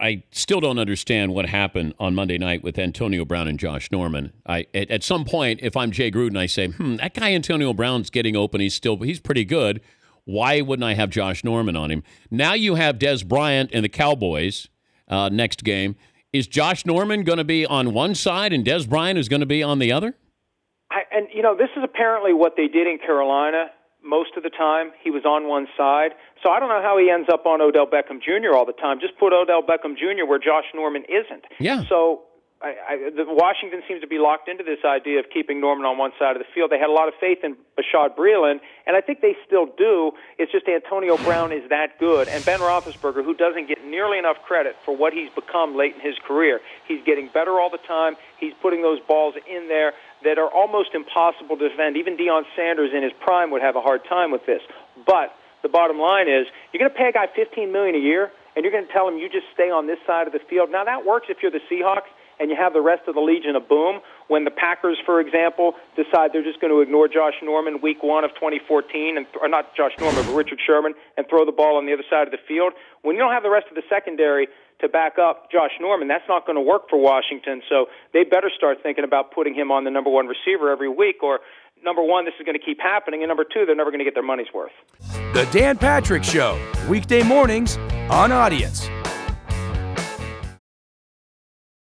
I still don't understand what happened on Monday night with Antonio Brown and Josh Norman. At some point, if I'm Jay Gruden, I say, that guy Antonio Brown's getting open. He's pretty good. Why wouldn't I have Josh Norman on him? Now you have Des Bryant and the Cowboys next game. Is Josh Norman going to be on one side and Des Bryant is going to be on the other? This is apparently what they did in Carolina most of the time. He was on one side. So I don't know how he ends up on Odell Beckham Jr. all the time. Just put Odell Beckham Jr. where Josh Norman isn't. Yeah. So Washington seems to be locked into this idea of keeping Norman on one side of the field. They had a lot of faith in Bashaud Breeland, and I think they still do. It's just Antonio Brown is that good. And Ben Roethlisberger, who doesn't get nearly enough credit for what he's become late in his career, he's getting better all the time. He's putting those balls in there that are almost impossible to defend. Even Deion Sanders in his prime would have a hard time with this. But the bottom line is you're going to pay a guy $15 million a year, and you're going to tell him you just stay on this side of the field. Now, that works if you're the Seahawks and you have the rest of the Legion of Boom. When the Packers, for example, decide they're just going to ignore Josh Norman week 1 of 2014, or not Josh Norman, but Richard Sherman, and throw the ball on the other side of the field. When you don't have the rest of the secondary to back up Josh Norman, that's not going to work for Washington. So they better start thinking about putting him on the number one receiver every week, or number one, this is going to keep happening, and number two, they're never going to get their money's worth. The Dan Patrick Show, weekday mornings on Audience.